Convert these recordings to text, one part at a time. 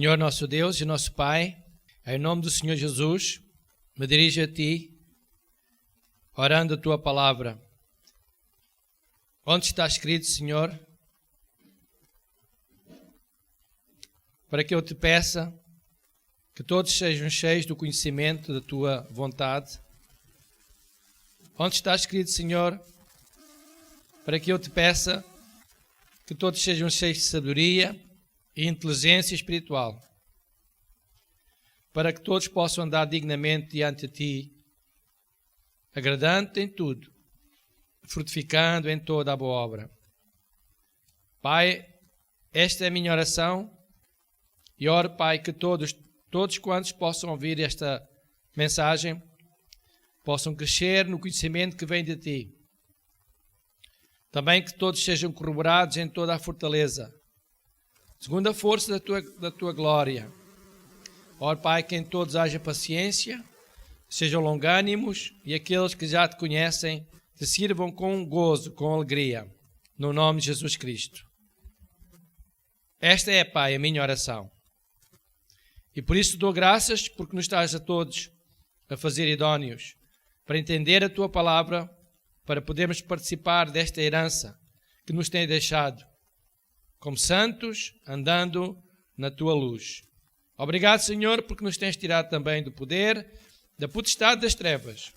Senhor nosso Deus e nosso Pai, em nome do Senhor Jesus, me dirijo a Ti, orando a Tua palavra. Onde está escrito, Senhor, para que eu Te peça que todos sejam cheios do conhecimento da Tua vontade. Onde está escrito, Senhor, para que eu Te peça que todos sejam cheios de sabedoria e inteligência espiritual, para que todos possam andar dignamente diante de Ti, agradando-Te em tudo, frutificando em toda a boa obra. Pai, esta é a minha oração e oro, Pai, que todos quantos possam ouvir esta mensagem possam crescer no conhecimento que vem de Ti. Também que todos sejam corroborados em toda a fortaleza, segundo a força da Tua glória. Oro, Pai, que em todos haja paciência, sejam longânimos e aqueles que já Te conhecem Te sirvam com gozo, com alegria, no nome de Jesus Cristo. Esta é, Pai, a minha oração. E por isso dou graças porque nos estás a todos a fazer idóneos para entender a Tua palavra, para podermos participar desta herança que nos tem deixado, como santos, andando na Tua luz. Obrigado, Senhor, porque nos tens tirado também do poder, da potestade das trevas,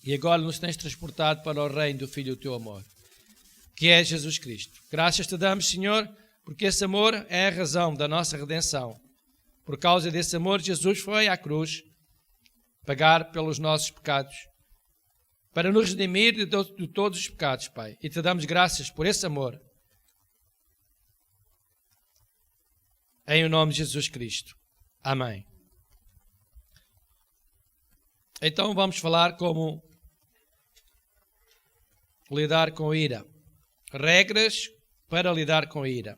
e agora nos tens transportado para o reino do Filho do Teu amor, que é Jesus Cristo. Graças Te damos, Senhor, porque esse amor é a razão da nossa redenção. Por causa desse amor, Jesus foi à cruz pagar pelos nossos pecados, para nos redimir de todos os pecados, Pai. E Te damos graças por esse amor. Em o nome de Jesus Cristo. Amém. Então vamos falar como lidar com ira. Regras para lidar com ira.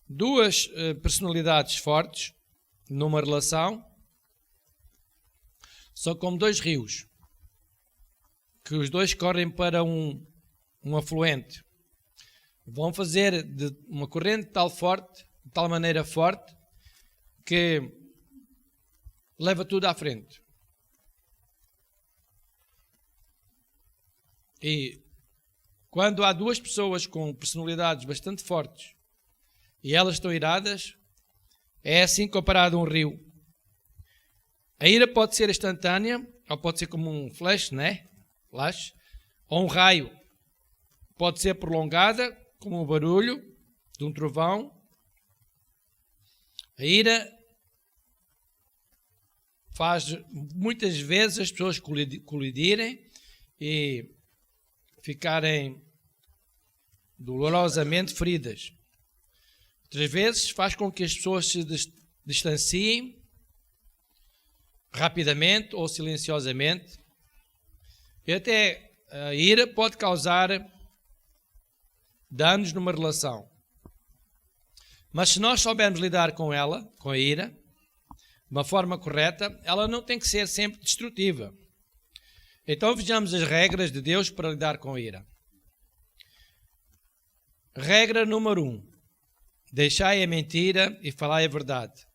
Duas personalidades fortes numa relação são como dois rios, que os dois correm para um afluente. Vão fazer de uma corrente de tal maneira forte, que leva tudo à frente. E quando há duas pessoas com personalidades bastante fortes e elas estão iradas, é assim comparado a um rio. A ira pode ser instantânea, ou pode ser como um flash, né? Flash, ou um raio. Pode ser prolongada, como o barulho de um trovão. A ira faz muitas vezes as pessoas colidirem e ficarem dolorosamente feridas. Outras vezes faz com que as pessoas se distanciem rapidamente ou silenciosamente. E até a ira pode causar danos numa relação. Mas se nós soubermos lidar com ela, com a ira, de uma forma correta, ela não tem que ser sempre destrutiva. Então vejamos as regras de Deus para lidar com a ira. Regra número 1. Deixai a mentira e falai a verdade.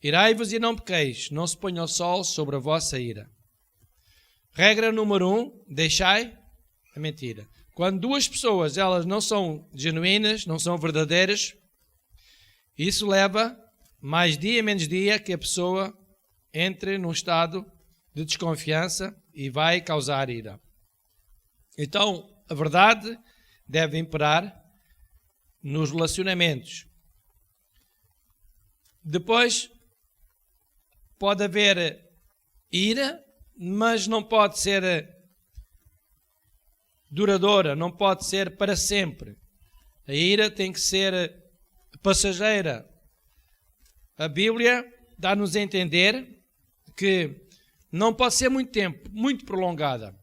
Irai-vos e não pequeis, não se ponha o sol sobre a vossa ira. Regra número 1. Deixai a mentira. Quando duas pessoas elas não são genuínas, não são verdadeiras, isso leva mais dia menos dia que a pessoa entre num estado de desconfiança e vai causar ira. Então, a verdade deve imperar nos relacionamentos. Depois, pode haver ira, mas não pode ser duradoura, não pode ser para sempre. A ira tem que ser passageira. A Bíblia dá-nos a entender que não pode ser muito tempo, muito prolongada.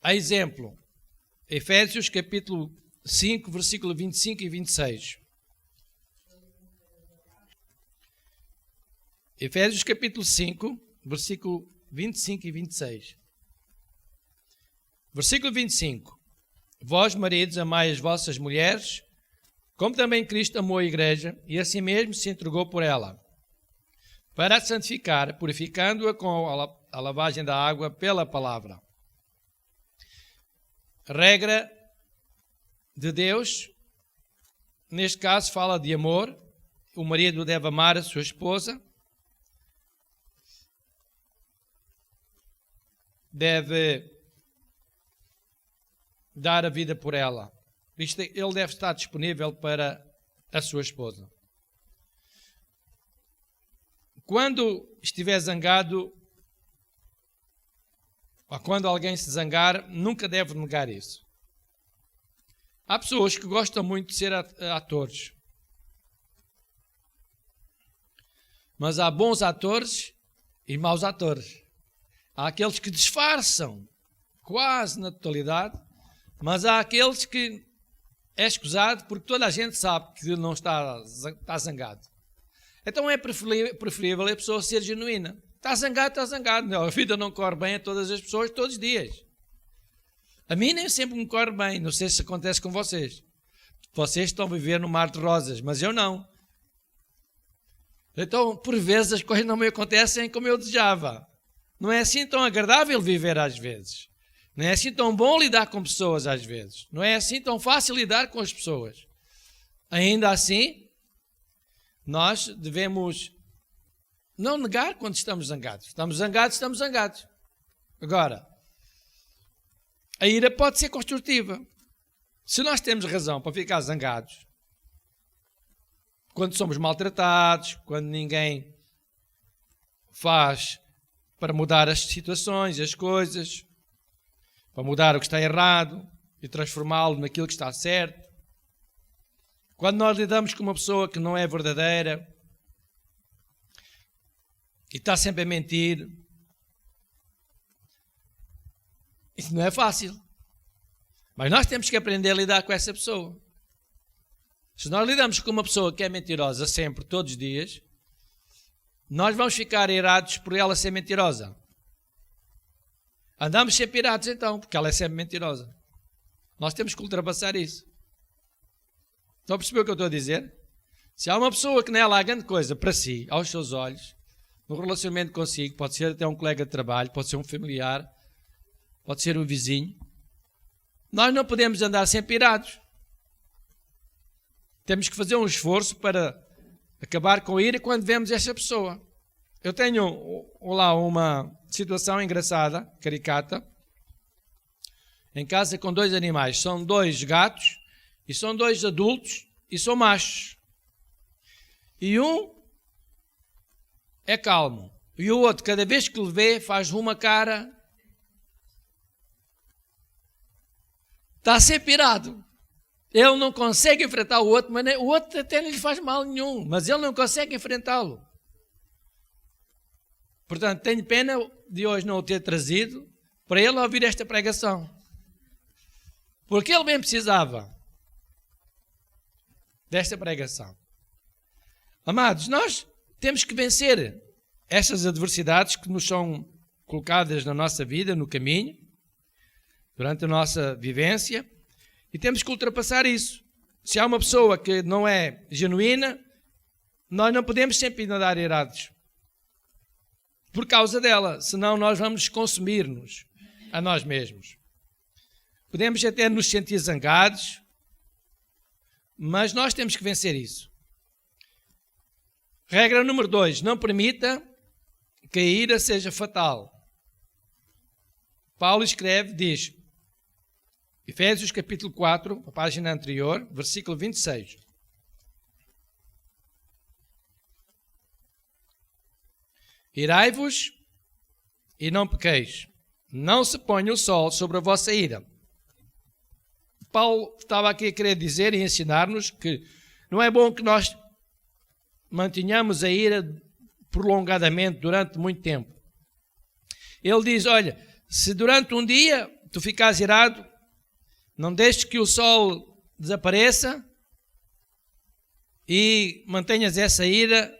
A exemplo, Efésios capítulo 5, versículo 25 e 26. Efésios capítulo 5, versículo 25 e 26. Versículo 25. Vós, maridos, amai as vossas mulheres, Como também Cristo amou a igreja e a si mesmo se entregou por ela, para a santificar, purificando-a com a lavagem da água pela palavra. A regra de Deus, neste caso, fala de amor. O marido deve amar a sua esposa, deve dar a vida por ela. Ele deve estar disponível para a sua esposa. Quando estiver zangado, ou quando alguém se zangar, nunca deve negar isso. Há pessoas que gostam muito de ser atores. Mas há bons atores e maus atores. Há aqueles que disfarçam quase na totalidade, mas há aqueles que é escusado porque toda a gente sabe que não está zangado. Então é preferível a pessoa ser genuína. Está zangado, está zangado. Não, a vida não corre bem a todas as pessoas todos os dias. A mim nem sempre me corre bem. Não sei se acontece com vocês. Vocês estão a viver no mar de rosas, mas eu não. Então, por vezes, as coisas não me acontecem como eu desejava. Não é assim tão agradável viver às vezes. Não é assim tão bom lidar com pessoas às vezes. Não é assim tão fácil lidar com as pessoas. Ainda assim, nós devemos não negar quando estamos zangados. Estamos zangados, estamos zangados. Agora, a ira pode ser construtiva. Se nós temos razão para ficar zangados, quando somos maltratados, quando ninguém faz para mudar as situações, as coisas, para mudar o que está errado e transformá-lo naquilo que está certo. Quando nós lidamos com uma pessoa que não é verdadeira e está sempre a mentir, isso não é fácil. Mas nós temos que aprender a lidar com essa pessoa. Se nós lidamos com uma pessoa que é mentirosa sempre, todos os dias, nós vamos ficar irados por ela ser mentirosa. Andamos sempre irados então, porque ela é sempre mentirosa. Nós temos que ultrapassar isso. Estão a perceber o que eu estou a dizer? Se há uma pessoa que não é lá grande coisa para si, aos seus olhos, no relacionamento consigo, pode ser até um colega de trabalho, pode ser um familiar, pode ser um vizinho, nós não podemos andar sempre irados. Temos que fazer um esforço para acabar com a ira quando vemos essa pessoa. Eu tenho lá uma situação engraçada, caricata, em casa com 2 animais. São 2 gatos e são 2 adultos e são machos. E um é calmo. E o outro, cada vez que lhe vê, faz uma cara. Está sempre irado. Ele não consegue enfrentar o outro, mas o outro até não lhe faz mal nenhum, mas ele não consegue enfrentá-lo. Portanto, tenho pena de hoje não o ter trazido para ele ouvir esta pregação. Porque ele bem precisava desta pregação. Amados, nós temos que vencer estas adversidades que nos são colocadas na nossa vida, no caminho, durante a nossa vivência, e temos que ultrapassar isso. Se há uma pessoa que não é genuína, nós não podemos sempre andar irados por causa dela, senão nós vamos consumir-nos a nós mesmos. Podemos até nos sentir zangados, mas nós temos que vencer isso. Regra número 2, não permita que a ira seja fatal. Paulo escreve, diz, Efésios capítulo 4, a página anterior, versículo 26. Irai-vos e não pequeis. Não se ponha o sol sobre a vossa ira. Paulo estava aqui a querer dizer e ensinar-nos que não é bom que nós mantenhamos a ira prolongadamente durante muito tempo. Ele diz, olha, se durante um dia tu ficares irado, não deixes que o sol desapareça e mantenhas essa ira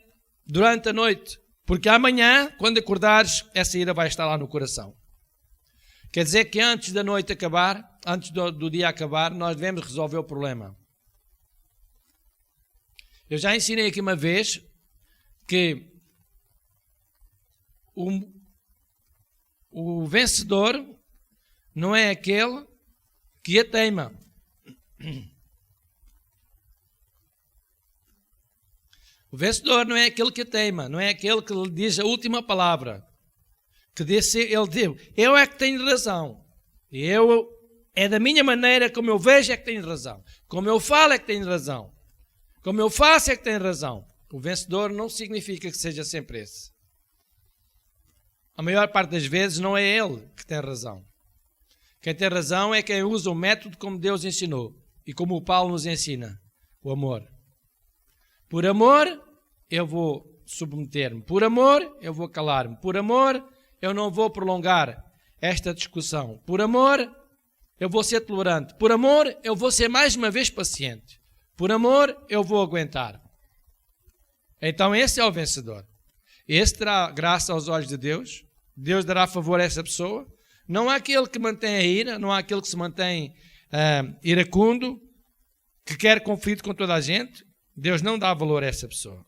durante a noite. Porque amanhã, quando acordares, essa ira vai estar lá no coração. Quer dizer que antes da noite acabar, antes do dia acabar, nós devemos resolver o problema. Eu já ensinei aqui uma vez que o vencedor não é aquele que a teima. O vencedor não é aquele que a teima, não é aquele que lhe diz a última palavra. Que disse, ele diz, eu é que tenho razão. É da minha maneira, como eu vejo é que tenho razão. Como eu falo é que tenho razão. Como eu faço é que tenho razão. O vencedor não significa que seja sempre esse. A maior parte das vezes não é ele que tem razão. Quem tem razão é quem usa o método como Deus ensinou e como o Paulo nos ensina, o amor. Por amor, eu vou submeter-me. Por amor, eu vou calar-me. Por amor, eu não vou prolongar esta discussão. Por amor, eu vou ser tolerante. Por amor, eu vou ser mais uma vez paciente. Por amor, eu vou aguentar. Então esse é o vencedor. Esse terá graça aos olhos de Deus. Deus dará favor a essa pessoa. Não há aquele que mantém a ira, não há aquele que se mantém iracundo, que quer conflito com toda a gente. Deus não dá valor a essa pessoa.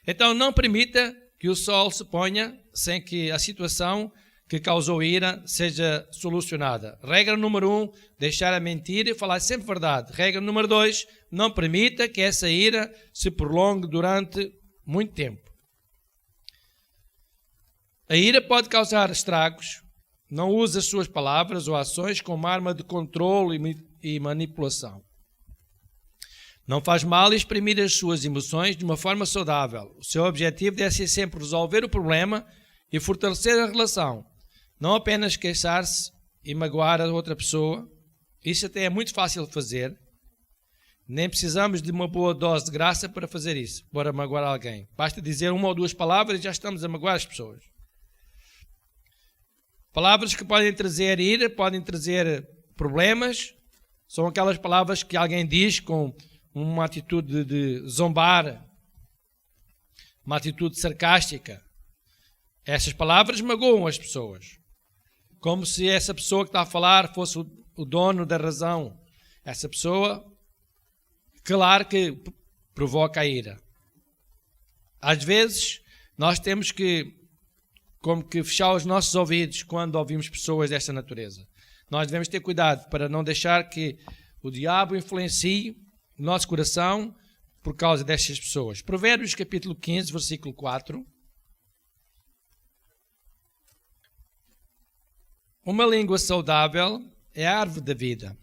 Então não permita que o sol se ponha sem que a situação que causou ira seja solucionada. Regra número 1, deixar a mentira e falar sempre verdade. Regra número 2, não permita que essa ira se prolongue durante muito tempo. A ira pode causar estragos. Não use as suas palavras ou ações como arma de controle e manipulação. Não faz mal exprimir as suas emoções de uma forma saudável. O seu objetivo deve ser sempre resolver o problema e fortalecer a relação. Não apenas queixar-se e magoar a outra pessoa. Isso até é muito fácil de fazer. Nem precisamos de uma boa dose de graça para fazer isso, para magoar alguém. Basta dizer uma ou duas palavras e já estamos a magoar as pessoas. Palavras que podem trazer ira, podem trazer problemas. São aquelas palavras que alguém diz com uma atitude de zombar, uma atitude sarcástica. Essas palavras magoam as pessoas. Como se essa pessoa que está a falar fosse o dono da razão. Essa pessoa, claro que provoca a ira. Às vezes, nós temos que fechar os nossos ouvidos quando ouvimos pessoas desta natureza. Nós devemos ter cuidado para não deixar que o diabo influencie o nosso coração por causa destas pessoas. Provérbios capítulo 15, versículo 4. Uma língua saudável é a árvore da vida.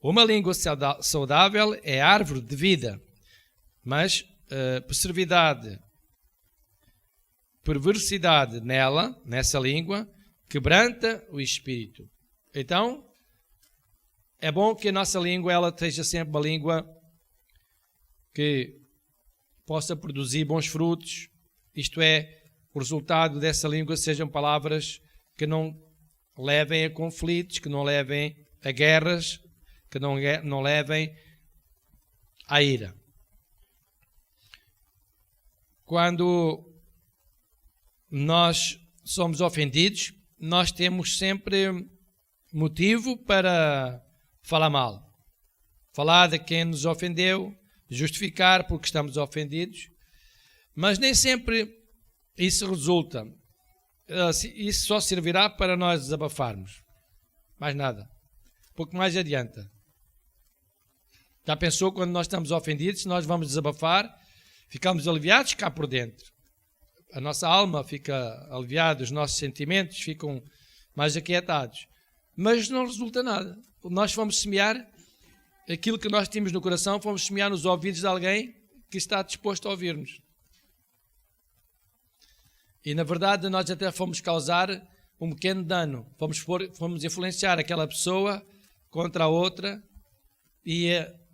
Uma língua saudável é a árvore de vida, mas perversidade nessa língua, quebranta o espírito. Então, é bom que a nossa língua ela seja sempre uma língua que possa produzir bons frutos. Isto é, o resultado dessa língua sejam palavras que não levem a conflitos, que não levem a guerras, que não levem à ira. Quando nós somos ofendidos, nós temos sempre motivo para falar mal. Falar de quem nos ofendeu, justificar porque estamos ofendidos, mas nem sempre isso resulta. Isso só servirá para nós desabafarmos. Mais nada. Pouco mais adianta. Já pensou quando nós estamos ofendidos, nós vamos desabafar, ficamos aliviados cá por dentro. A nossa alma fica aliviada, os nossos sentimentos ficam mais aquietados. Mas não resulta nada. Nós fomos semear aquilo que nós tínhamos no coração, fomos semear nos ouvidos de alguém que está disposto a ouvir-nos. E na verdade nós até fomos causar um pequeno dano. Fomos influenciar aquela pessoa contra a outra e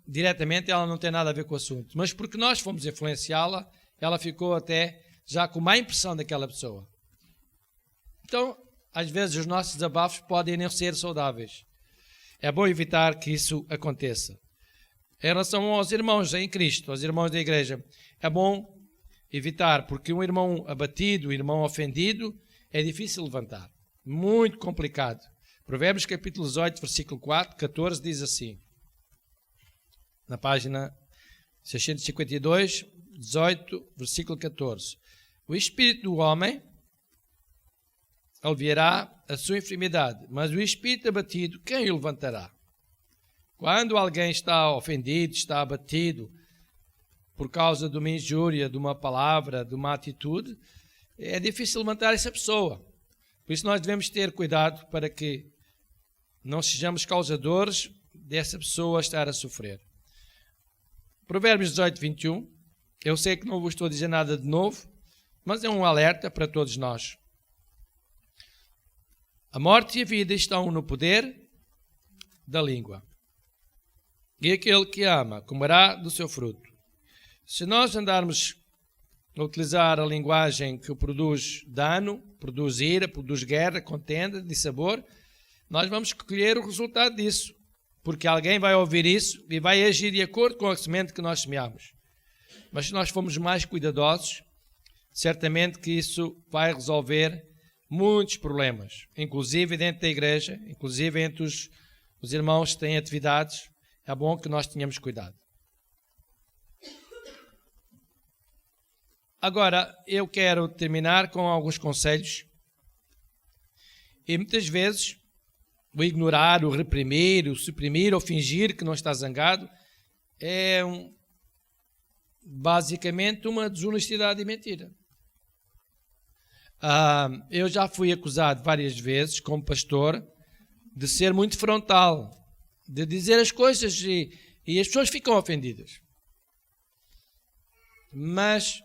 diretamente ela não tem nada a ver com o assunto. Mas porque nós fomos influenciá-la, ela ficou até já com má impressão daquela pessoa. Então, às vezes os nossos desabafos podem não ser saudáveis. É bom evitar que isso aconteça. Em relação aos irmãos em Cristo, aos irmãos da igreja, é bom evitar, porque um irmão abatido, um irmão ofendido, é difícil levantar. Muito complicado. Provérbios capítulo 18, versículo 14 diz assim: na página 652, 18, versículo 14. O espírito do homem aliviará a sua enfermidade, mas o espírito abatido, quem o levantará? Quando alguém está ofendido, está abatido por causa de uma injúria, de uma palavra, de uma atitude, é difícil levantar essa pessoa. Por isso nós devemos ter cuidado para que não sejamos causadores dessa pessoa estar a sofrer. Provérbios 18, 21. Eu sei que não vos estou a dizer nada de novo, mas é um alerta para todos nós. A morte e a vida estão no poder da língua. E aquele que ama comerá do seu fruto. Se nós andarmos a utilizar a linguagem que produz dano, produz ira, produz guerra, contenda, dissabor, nós vamos colher o resultado disso. Porque alguém vai ouvir isso e vai agir de acordo com a semente que nós semeamos. Mas se nós formos mais cuidadosos, certamente que isso vai resolver muitos problemas, inclusive dentro da igreja, inclusive entre os irmãos que têm atividades. É bom que nós tenhamos cuidado. Agora, eu quero terminar com alguns conselhos. E muitas vezes, o ignorar, o reprimir, o suprimir ou fingir que não está zangado é basicamente uma desonestidade e mentira. Eu já fui acusado várias vezes, como pastor, de ser muito frontal, de dizer as coisas e as pessoas ficam ofendidas. Mas,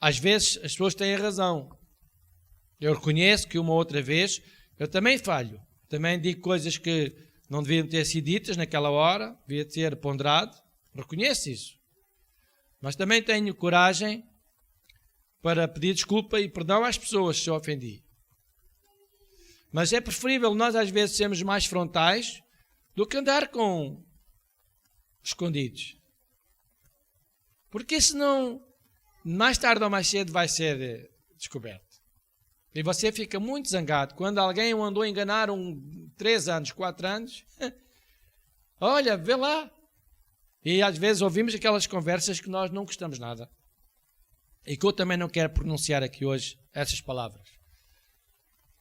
às vezes, as pessoas têm razão. Eu reconheço que uma outra vez eu também falho. Também digo coisas que não deviam ter sido ditas naquela hora, devia ter ponderado. Reconheço isso. Mas também tenho coragem para pedir desculpa e perdão às pessoas se eu ofendi. Mas é preferível nós às vezes sermos mais frontais do que andar com escondidos. Porque senão, mais tarde ou mais cedo vai ser descoberto. E você fica muito zangado. Quando alguém o andou a enganar 3 anos, 4 anos, olha, vê lá. E às vezes ouvimos aquelas conversas que nós não gostamos nada. E que eu também não quero pronunciar aqui hoje essas palavras.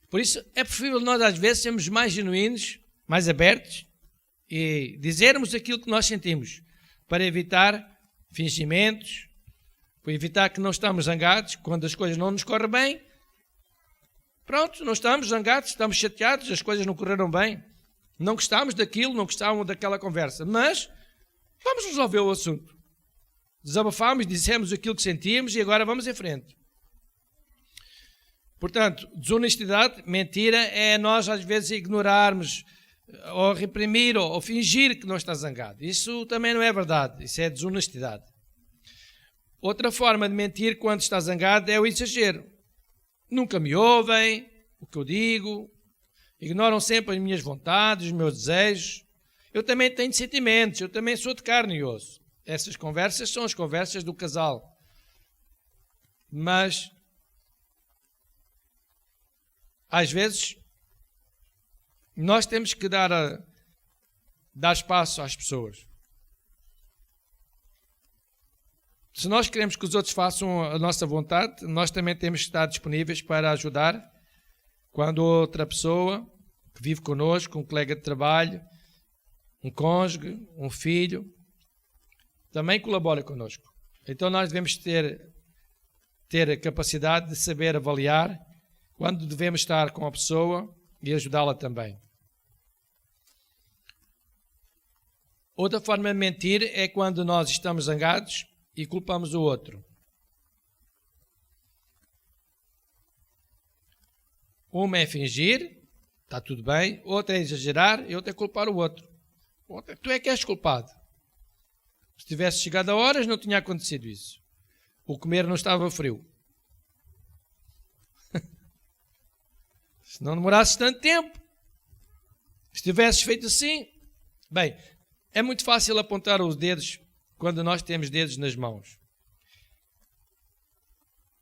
Por isso, é preferível nós às vezes sermos mais genuínos, mais abertos e dizermos aquilo que nós sentimos, para evitar fingimentos, para evitar que não estamos zangados quando as coisas não nos correm bem. Pronto, não estamos zangados, estamos chateados, as coisas não correram bem. Não gostamos daquilo, não gostávamos daquela conversa, mas vamos resolver o assunto. Desabafámos, dissemos aquilo que sentíamos e agora vamos em frente. Portanto, desonestidade, mentira, é nós às vezes ignorarmos, ou reprimir, ou fingir que não está zangado. Isso também não é verdade, isso é desonestidade. Outra forma de mentir quando está zangado é o exagero. Nunca me ouvem o que eu digo, ignoram sempre as minhas vontades, os meus desejos. Eu também tenho sentimentos, eu também sou de carne e osso. Essas conversas são as conversas do casal. Mas, às vezes, nós temos que dar espaço às pessoas. Se nós queremos que os outros façam a nossa vontade, nós também temos que estar disponíveis para ajudar quando outra pessoa que vive connosco, um colega de trabalho, um cônjuge, um filho, também colabora connosco. Então nós devemos ter a capacidade de saber avaliar quando devemos estar com a pessoa e ajudá-la também. Outra forma de mentir é quando nós estamos zangados e culpamos o outro. Uma é fingir, está tudo bem. Outra é exagerar e outra é culpar o outro. Outra, tu é que és culpado. Se tivesse chegado a horas, não tinha acontecido isso. O comer não estava frio. Se não demorasse tanto tempo, se tivesses feito assim. Bem, é muito fácil apontar os dedos quando nós temos dedos nas mãos.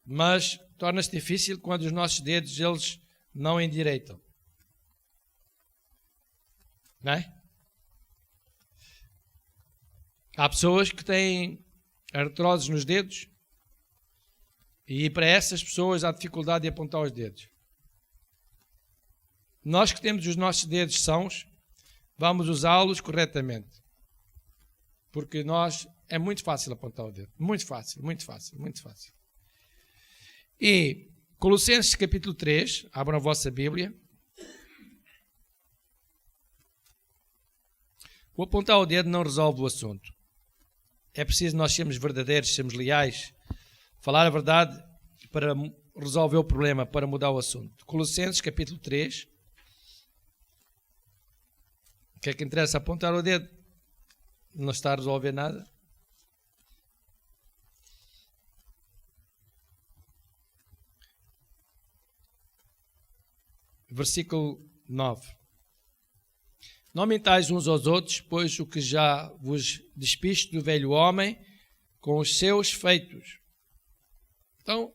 Mas torna-se difícil quando os nossos dedos, eles não endireitam. Não é? Há pessoas que têm artroses nos dedos e para essas pessoas há dificuldade de apontar os dedos. Nós que temos os nossos dedos sãos, vamos usá-los corretamente. Porque é muito fácil apontar o dedo. Muito fácil, muito fácil, muito fácil. E Colossenses capítulo 3, abram a vossa Bíblia. O apontar o dedo não resolve o assunto. É preciso nós sermos verdadeiros, sermos leais, falar a verdade para resolver o problema, para mudar o assunto. Colossenses capítulo 3. O que é que interessa? Apontar o dedo. Não está a resolver nada. Versículo 9. Não mentais uns aos outros, pois o que já vos despiste do velho homem com os seus feitos. Então,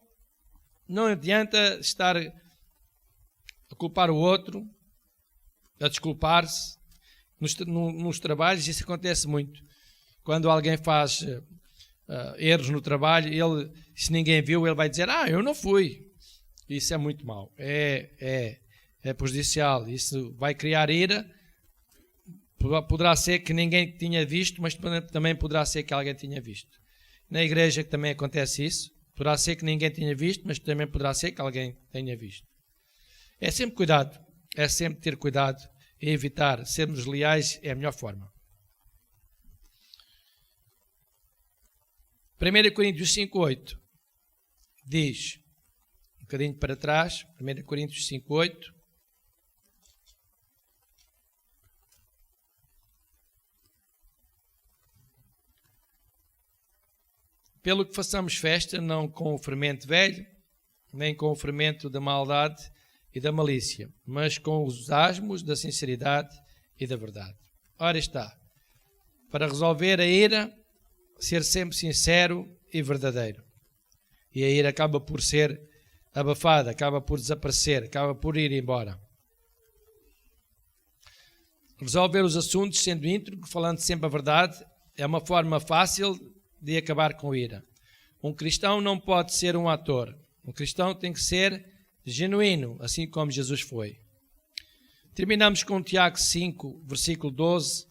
não adianta estar a culpar o outro, a desculpar-se. Nos trabalhos isso acontece muito. Quando alguém faz erros no trabalho, se ninguém viu, ele vai dizer, eu não fui. Isso é muito mau. É prejudicial. Isso vai criar ira. Poderá ser que ninguém tinha visto, mas também poderá ser que alguém tinha visto. Na igreja também acontece isso. Poderá ser que ninguém tinha visto, mas também poderá ser que alguém tenha visto. É sempre cuidado. É sempre ter cuidado e evitar. Sermos leais é a melhor forma. 1 Coríntios 5:8 diz, um bocadinho para trás, 1 Coríntios 5:8. Pelo que façamos festa, não com o fermento velho, nem com o fermento da maldade e da malícia, mas com os asmos da sinceridade e da verdade. Ora está, para resolver a ira, ser sempre sincero e verdadeiro. E a ira acaba por ser abafada, acaba por desaparecer, acaba por ir embora. Resolver os assuntos sendo íntegro, falando sempre a verdade, é uma forma fácil de acabar com a ira. Um cristão não pode ser um ator. Um cristão tem que ser genuíno, assim como Jesus foi. Terminamos com Tiago 5, versículo 12.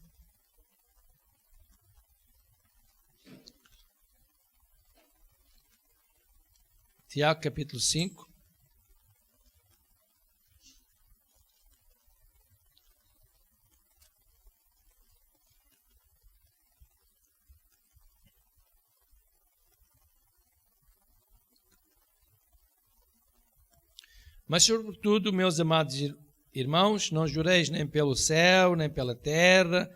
Tiago capítulo 5. Mas, sobretudo, meus amados irmãos, não jureis nem pelo céu, nem pela terra,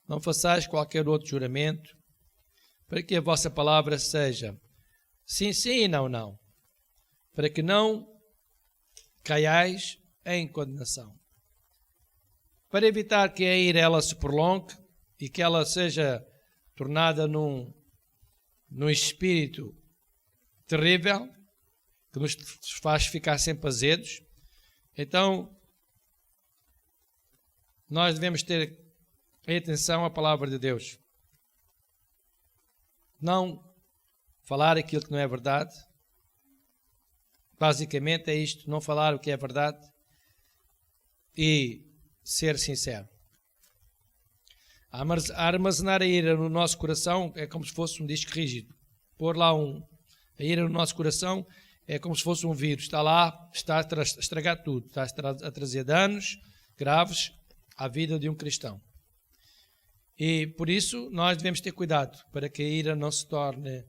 não façais qualquer outro juramento, para que a vossa palavra seja sim, sim e não, não, para que não caiais em condenação. Para evitar que a ira ela se prolongue e que ela seja tornada num espírito terrível, que nos faz ficar sempre azedos. Então, nós devemos ter atenção à palavra de Deus. Não falar aquilo que não é verdade. Basicamente é isto, não falar o que é verdade e ser sincero. Armazenar a ira no nosso coração é como se fosse um disco rígido. Pôr lá a ira no nosso coração é como se fosse um vírus. Está lá, está a estragar tudo. Está a trazer danos graves à vida de um cristão. E por isso nós devemos ter cuidado para que a ira não se torne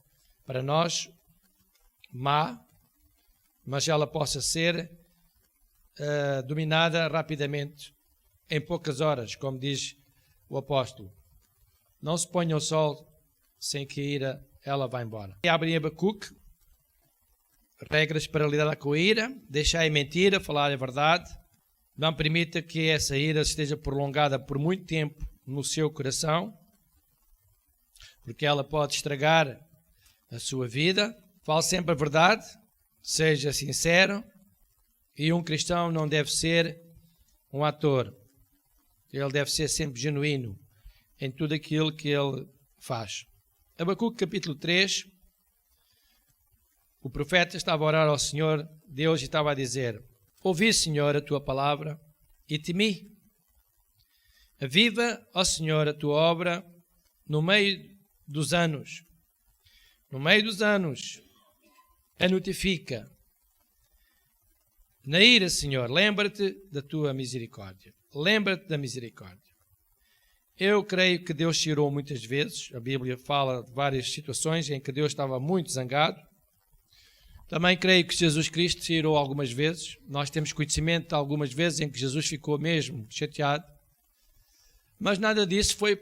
para nós má, mas ela possa ser dominada rapidamente, em poucas horas, como diz o apóstolo. Não se ponha o sol sem que a ira ela vá embora. E abre em Abacuque, regras para lidar com a ira: deixai a mentira, falar a verdade. Não permita que essa ira esteja prolongada por muito tempo no seu coração, porque ela pode estragar a sua vida. Fale sempre a verdade, seja sincero, e um cristão não deve ser um ator. Ele deve ser sempre genuíno em tudo aquilo que ele faz. Abacuque capítulo 3, o profeta estava a orar ao Senhor Deus e estava a dizer: ouvi, Senhor, a tua palavra e temi. Aviva, ó Senhor, a tua obra no meio dos anos. No meio dos anos, a notifica. Na ira, Senhor, lembra-te da tua misericórdia. Lembra-te da misericórdia. Eu creio que Deus se irou muitas vezes. A Bíblia fala de várias situações em que Deus estava muito zangado. Também creio que Jesus Cristo se irou algumas vezes. Nós temos conhecimento de algumas vezes em que Jesus ficou mesmo chateado. Mas nada disso foi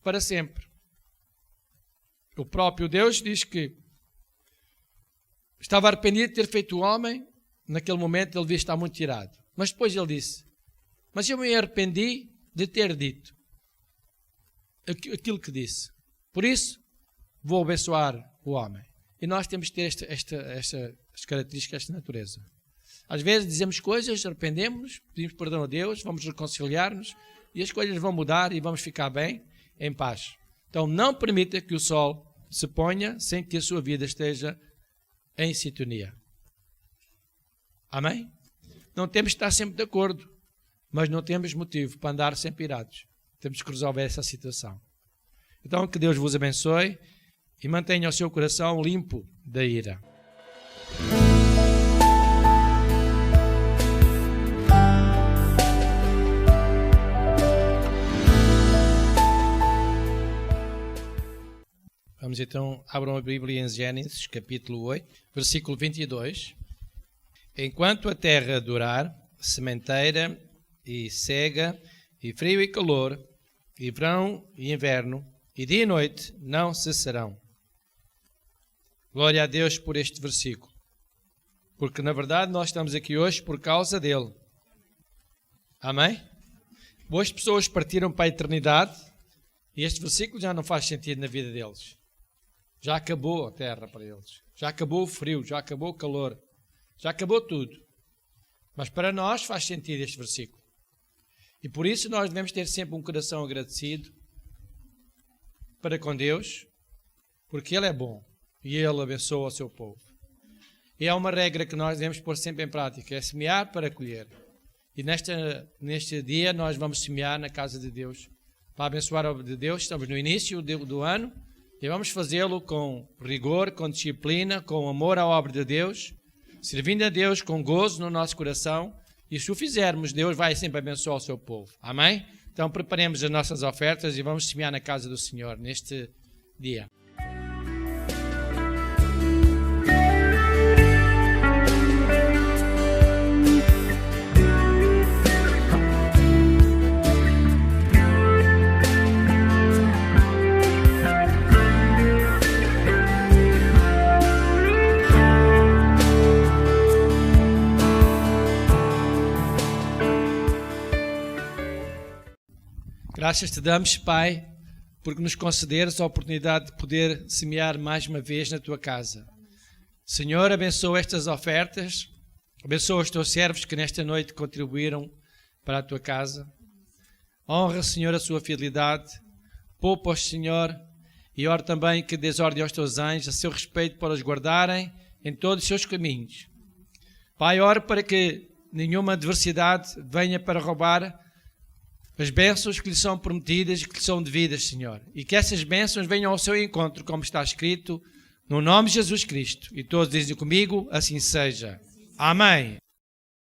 para sempre. O próprio Deus diz que estava arrependido de ter feito o homem. Naquele momento ele devia estar muito irado. Mas depois ele disse: mas eu me arrependi de ter dito aquilo que disse. Por isso, vou abençoar o homem. E nós temos que ter estas características, esta natureza. Às vezes dizemos coisas, arrependemos-nos, pedimos perdão a Deus, vamos reconciliar-nos e as coisas vão mudar e vamos ficar bem, em paz. Então não permita que o sol se ponha sem que a sua vida esteja em sintonia. Amém? Não temos que estar sempre de acordo, mas não temos motivo para andar sempre irados. Temos que resolver essa situação. Então que Deus vos abençoe e mantenha o seu coração limpo da ira. Vamos então, abram a Bíblia em Gênesis, capítulo 8, versículo 22. Enquanto a terra durar, sementeira e cega, e frio e calor, e verão e inverno, e dia e noite não cessarão. Glória a Deus por este versículo. Porque na verdade nós estamos aqui hoje por causa dele. Amém? Boas pessoas partiram para a eternidade e este versículo já não faz sentido na vida deles. Já acabou a terra para eles. Já acabou o frio, já acabou o calor. Já acabou tudo. Mas para nós faz sentido este versículo. E por isso nós devemos ter sempre um coração agradecido para com Deus, porque Ele é bom e Ele abençoa o seu povo. E é uma regra que nós devemos pôr sempre em prática, é semear para colher. E neste dia nós vamos semear na casa de Deus, para abençoar a obra de Deus. Estamos no início do ano e vamos fazê-lo com rigor, com disciplina, com amor à obra de Deus, servindo a Deus com gozo no nosso coração. E se o fizermos, Deus vai sempre abençoar o seu povo. Amém? Então preparemos as nossas ofertas e vamos semear na casa do Senhor neste dia. Graças te damos, Pai, porque nos concederes a oportunidade de poder semear mais uma vez na tua casa. Senhor, abençoa estas ofertas, abençoa os teus servos que nesta noite contribuíram para a tua casa. Honra, Senhor, a sua fidelidade, poupa-os, Senhor, e ora também que dês ordem aos teus anjos a seu respeito para os guardarem em todos os seus caminhos. Pai, oro para que nenhuma adversidade venha para roubar as bênçãos que lhe são prometidas e que lhe são devidas, Senhor. E que essas bênçãos venham ao seu encontro, como está escrito, no nome de Jesus Cristo. E todos dizem comigo, assim seja. Amém.